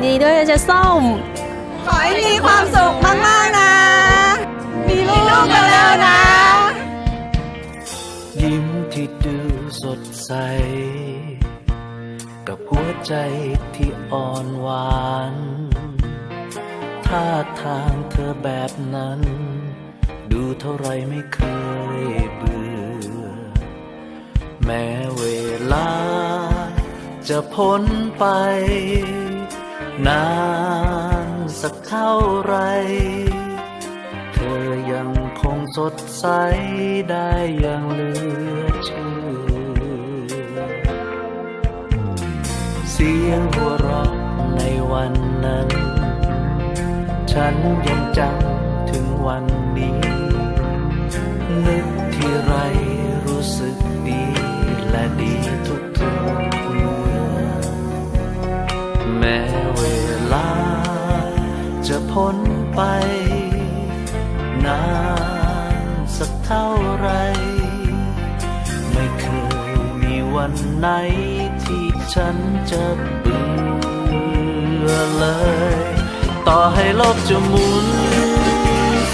ดีด้วยนะจ๊ะส้มขอให้มีความสุขมากๆนะ มีลูกกันแล้วนะ ยิ้มที่ดูสดใสกับหัวใจที่อ่อนหวานท่าทางเธอแบบนั้นดูเท่าไรไม่เคยเบื่อแม้เวลาจะพ้นไปนานสักเท่าไรเธอยังคงสดใสได้อย่างเหลือเชื่อเสียงหัวเราะในวันนั้นฉันยังจำถึงวันนี้นึกที่ไรรู้สึกดีและดีทุกเมื่อแม้เวลาจะพ้นไปนานสักเท่าไรไม่เคยมีวันไหนที่ฉันจะเบื่อเลยต่อให้โลกจะหมุน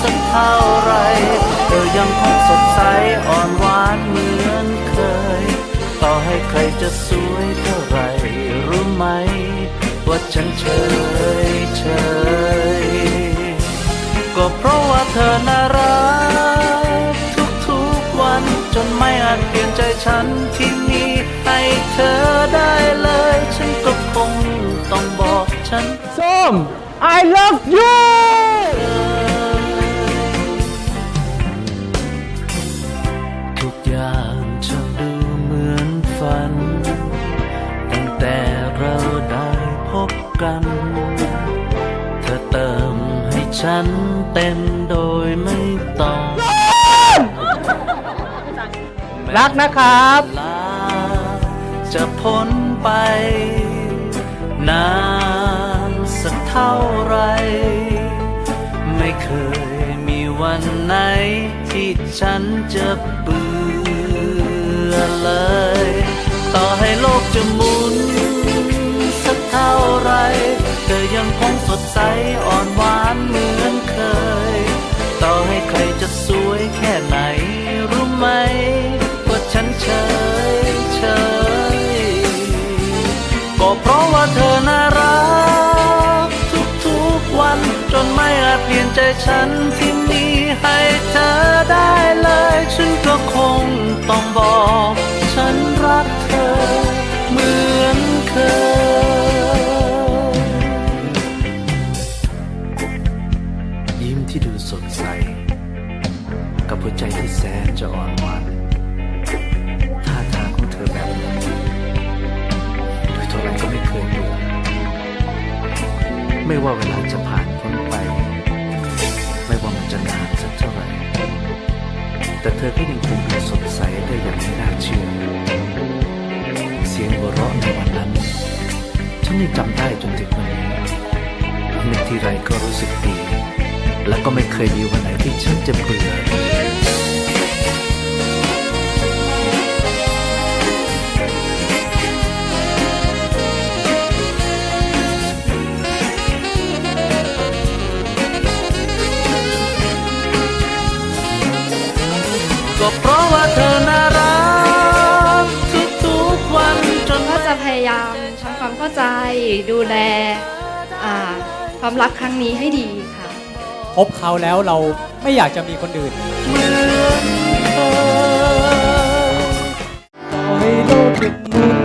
สักเท่าไรเธอยังคงสดใสอ่อนหวานเหมือนเคยต่อให้ใครจะสวยเท่าไรรู้ไหมว่าฉันเฉยก็เพราะว่าเธอน่ารักทุกวันจนไม่อาจเปลี่ยนใจฉันที่มีให้เธอได้เลยฉันก็คงต้องบอกฉันส้ม I love you ทุกอย่างฉันดูเหมือนฝันตั้งแต่เราได้พบกันเธอเติมให้ฉันเต็มโดยไม่ต้อง รักนะครับ ลาจะพ้นไปนานสักเท่าไรไม่เคยมีวันไหนที่ฉันจะเบื่อเลยต่อให้โลกจะหมุนสักเท่าไรเธอยังคงสดใสอ่อนหวานเหมือนเคยต่อให้ใครจะสวยแค่ไหนรู้ไหมว่าฉันเฉยก็เพราะว่าเธอน่ารักทุกวันจนไม่อาจเปลี่ยนใจฉันที่มีให้เธอได้เลยฉันก็คงต้องบอกฉันรักเธอเหมือนเคยยิ้มที่ดูสดใสกับหัวใจที่แสนจะอ่อนหวานท่าทางของเธอแบบนี้ดูเท่าไรก็ไม่เคยเบื่อไม่ว่าเวลาจะผ่านพ้นไปไม่ว่ามันจะนานสักเท่าไหร่แต่เธอก็ยังคงดูสดใสได้อย่างไม่น่าเชื่อเสียงหัวเราะในวันนั้นฉันยังจำได้จนถึงวันนี้นึกทีไรก็รู้สึกดีและก็ไม่เคยมีวันไหนที่ฉันจะเบื่อก็เพราะว่าเธอน่ารักทุกวันจน ก็จะพยายามทำความเข้าใจดูแลความรักครั้งนี้ให้ดีค่ะพบเขาแล้วเราไม่อยากจะมีคนอื่นเหมือนเคย ต่อให้โลกจะหมุน